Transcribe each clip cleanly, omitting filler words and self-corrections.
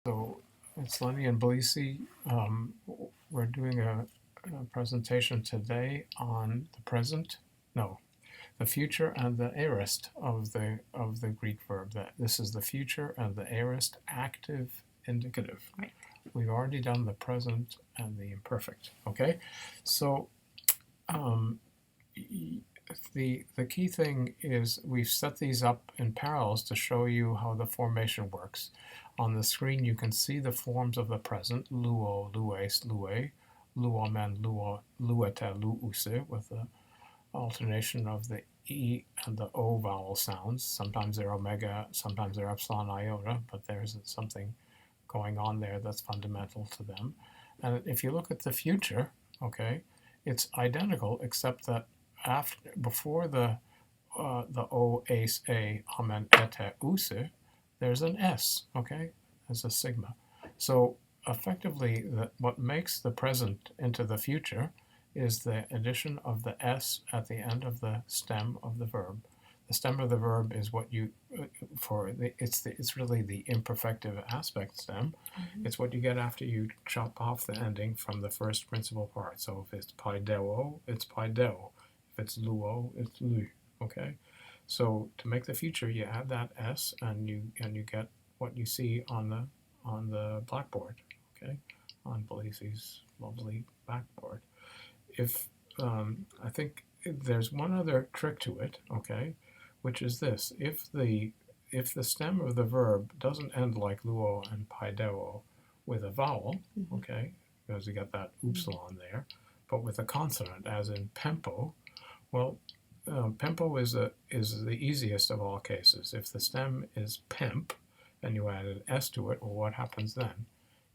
So it's Lenny and Belisi. We're doing a presentation today on the present, no, the future and the aorist of the Greek verb. That this is the future and the aorist active indicative. Right. We've already done the present and the imperfect. Okay, so the key thing is we've set these up in parallels to show you how the formation works. On the screen you can see the forms of the present, luo, lues, lue, luomen, luo, luete, luuse, with the alternation of the E and the O vowel sounds. Sometimes they're omega, sometimes they're epsilon iota, but there's something going on there that's fundamental to them. And if you look at the future, okay, it's identical except that before the O, ace, a, amen, ete, use, there's an S, okay? There's a sigma. So effectively, what makes the present into the future is the addition of the S at the end of the stem of the verb. The stem of the verb is what you, it's really the imperfective aspect stem. Mm-hmm. It's what you get after you chop off the ending from the first principal part. So if it's paideo, it's paideo. If it's luo, it's lu, okay? So to make the future, you add that S and you get what you see on the blackboard, okay? On Belisi's lovely blackboard. If I think there's one other trick to it, okay, which is this: if the stem of the verb doesn't end like luo and paideo with a vowel, mm-hmm. okay, because you got that upsilon there, but with a consonant, as in pempo, well, pempo is the easiest of all cases. If the stem is pemp and you add an S to it, well, what happens then?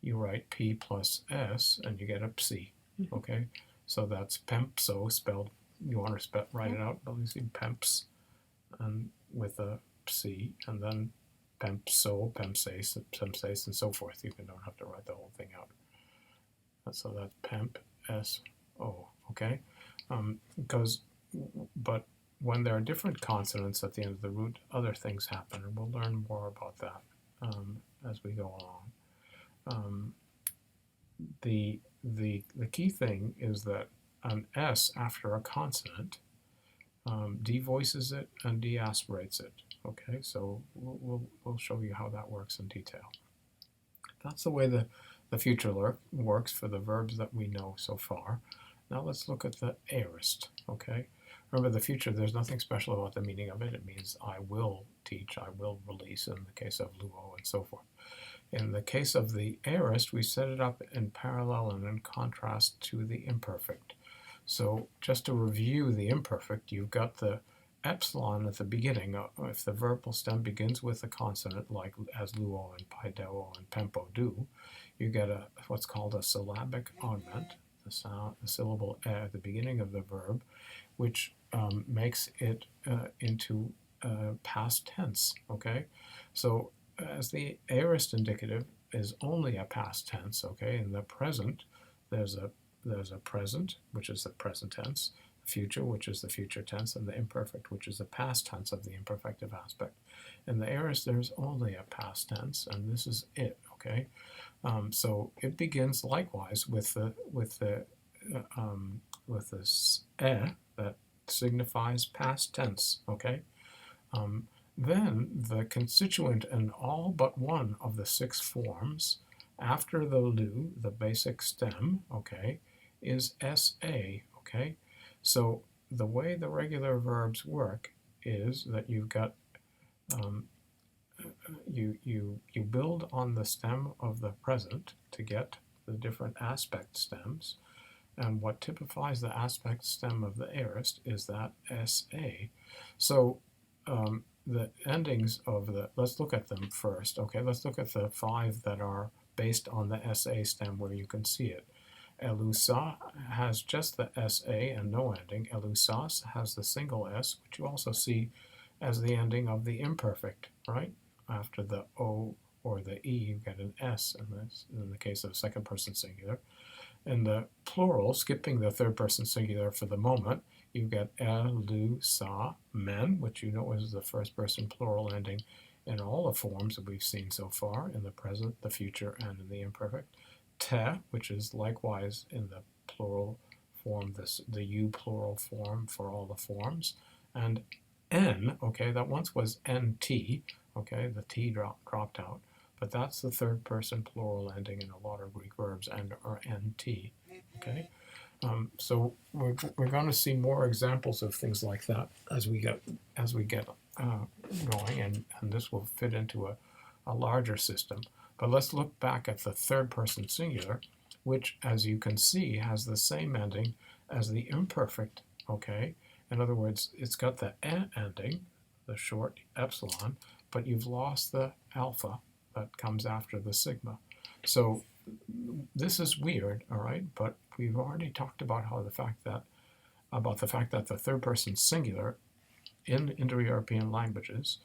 You write P plus S and you get a psi, okay? So that's pempso spelled, you want to write it out, but you see pemps and with a psi, and then pempso, pempsace, pempsace, and so forth. You don't have to write the whole thing out. So that's pemp, S-O, okay? But when there are different consonants at the end of the root, other things happen, and we'll learn more about that as we go along. The key thing is that an S after a consonant devoices it and deaspirates it. Okay, so we'll show you how that works in detail. That's the way the future works for the verbs that we know so far. Now let's look at the aorist. Okay, remember the future. There's nothing special about the meaning of it. It means I will teach, I will release in the case of luo and so forth. In the case of the aorist, we set it up in parallel and in contrast to the imperfect. So just to review the imperfect, you've got the epsilon at the beginning. If the verbal stem begins with a consonant, like as luo and paideo and pempo do, you get what's called a syllabic augment, the syllable at the beginning of the verb, which makes it into past tense, okay? So as the aorist indicative is only a past tense, okay? In the present, there's a present, which is the present tense, future, which is the future tense, and the imperfect, which is the past tense of the imperfective aspect. In the aorist, there's only a past tense, and this is it, okay? So it begins likewise with this that signifies past tense, okay? Then the constituent in all but one of the 6 forms after the lu, the basic stem, okay, is SA, okay? So the way the regular verbs work is that you've got, you build on the stem of the present to get the different aspect stems, and what typifies the aspect stem of the aorist is that SA. So the endings of let's look at them first, okay? Let's look at the 5 that are based on the SA stem where you can see it. Elusa has just the SA and no ending. Elusas has the single S, which you also see as the ending of the imperfect, right? After the O or the E, you get an S in the case of second person singular. In the plural, skipping the third person singular for the moment, you get elusa men, which you know is the first person plural ending in all the forms that we've seen so far, in the present, the future, and in the imperfect. Te, which is likewise in the plural form, the you plural form for all the forms. And N, okay, that once was NT, okay, the T dropped out, but that's the third person plural ending in a lot of Greek verbs, and or NT, okay? So we're going to see more examples of things like that as we get going, and this will fit into a larger system. But let's look back at the third person singular, which, as you can see, has the same ending as the imperfect, okay? In other words, it's got the ending, the short epsilon, but you've lost the alpha that comes after the sigma. So this is weird, all right, but we've already talked about the fact that the third person singular in Indo-European languages,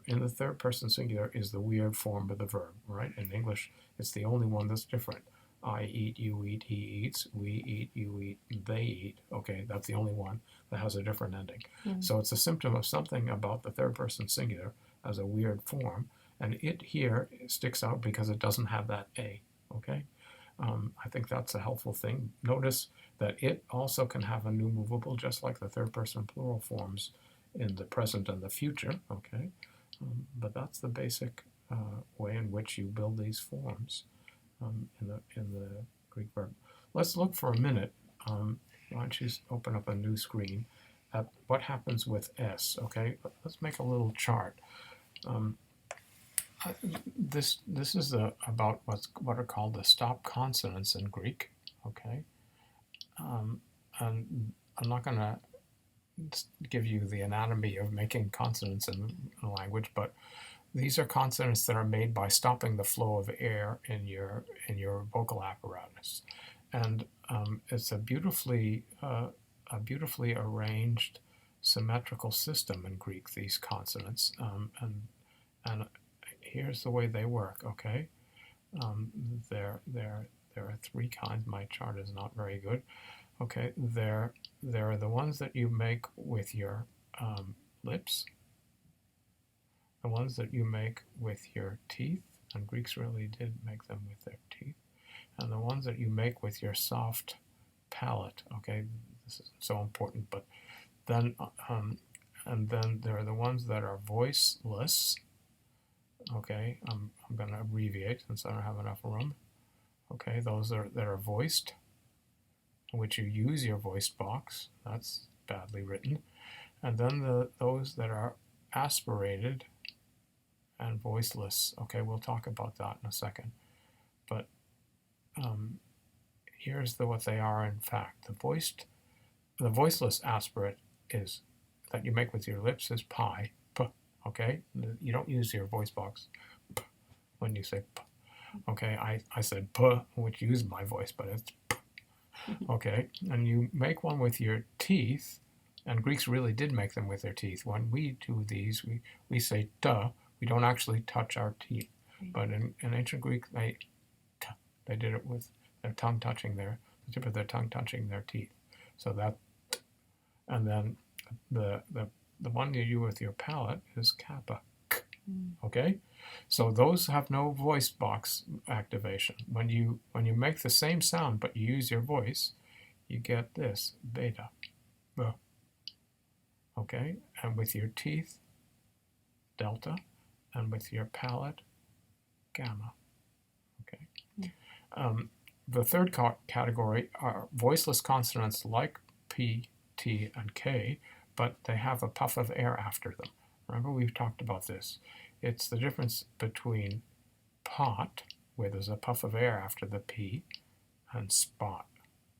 in the third person singular is the weird form of the verb, right? In English, it's the only one that's different. I eat, you eat, he eats, we eat, you eat, they eat. Okay, that's the only one that has a different ending. So it's a symptom of something about the third person singular as a weird form, and it here sticks out because it doesn't have that A, okay? I think that's a helpful thing. Notice that it also can have a new movable, just like the third person plural forms in the present and the future, okay? But that's the basic way in which you build these forms in the Greek verb. Let's look for a minute. Why don't you open up a new screen at what happens with S, okay? Let's make a little chart. This is about what are called the stop consonants in Greek, okay? And I'm not going to give you the anatomy of making consonants in a language, but these are consonants that are made by stopping the flow of air in your vocal apparatus, and it's a beautifully arranged symmetrical system in Greek. These consonants, and here's the way they work. Okay, there are three kinds. My chart is not very good. Okay, there are the ones that you make with your lips, the ones that you make with your teeth, and Greeks really did make them with their teeth, and the ones that you make with your soft palate. Okay, this is so important. But then, and then there are the ones that are voiceless. Okay, I'm going to abbreviate since I don't have enough room. Okay, those that are voiced, in which you use your voice box. That's badly written. And then those that are aspirated and voiceless. Okay, we'll talk about that in a second. But here's what they are in fact. The voiceless aspirate is that you make with your lips is pi. P. Okay, you don't use your voice box p when you say p. Okay, I said p, which used my voice, but it's p. Okay, and you make one with your teeth, and Greeks really did make them with their teeth. When we do these, we say ta. We don't actually touch our teeth, but in ancient Greek, they did it with their tongue touching the tip of their tongue touching their teeth. So that, and then the one you do with your palate is kappa. Okay, so those have no voice box activation. When you make the same sound but you use your voice, you get this beta. Okay, and with your teeth, delta, and with your palate, gamma. Okay. The third category are voiceless consonants like P, T, and K, but they have a puff of air after them. Remember, we've talked about this. It's the difference between pot, where there's a puff of air after the P, and spot,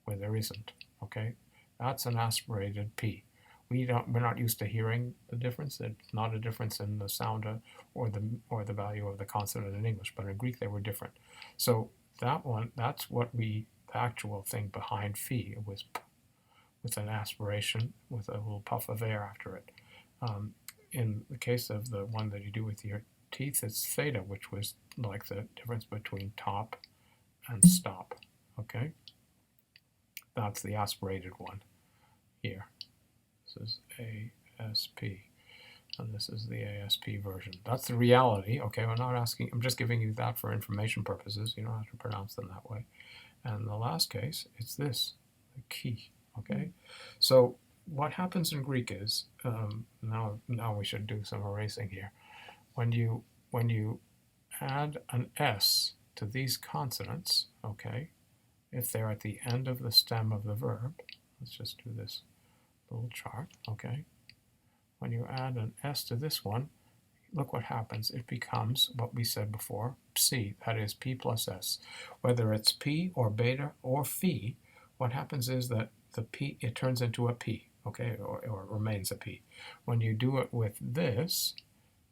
where there isn't. Okay, that's an aspirated P. We're not used to hearing the difference. It's not a difference in the sound or the value of the consonant in English, but in Greek they were different. So that's the actual thing behind phi. It was p, with an aspiration, with a little puff of air after it. In the case of the one that you do with your teeth, it's theta, which was like the difference between top and stop. Okay, that's the aspirated one here. This is ASP. and this is the ASP version. That's the reality. Okay, we're not asking, I'm just giving you that for information purposes. You don't have to pronounce them that way. And in the last case, it's this, the key. Okay, so what happens in Greek is, now we should do some erasing here. When you add an S to these consonants, okay, if they're at the end of the stem of the verb, let's just do this little chart, okay. When you add an S to this one, look what happens. It becomes what we said before, psi, that is P plus S. Whether it's P or beta or phi, what happens is that the P, it turns into a P, okay, or remains a P. When you do it with this,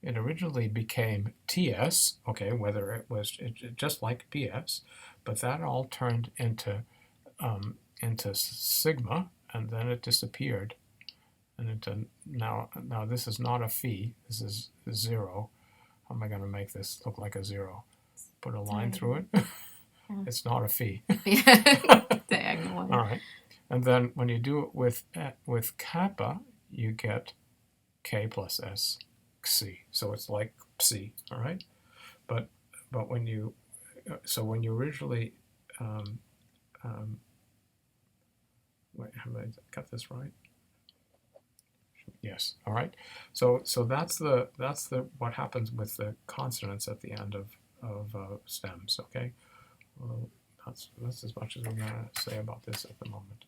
it originally became TS, okay, whether it was just like PS, but that all turned into sigma, and then it disappeared. And into now this is not a phi, this is 0. How am I going to make this look like a 0? Put a line through it. Yeah. It's not a phi. Diagonal. All right. And then when you do it with kappa, you get K plus S, xi. So it's like psi, all right? But when you, so when you originally, wait, have I got this right? Yes. All right. So that's the what happens with the consonants at the end of stems. Okay. Well, that's as much as I'm going to say about this at the moment.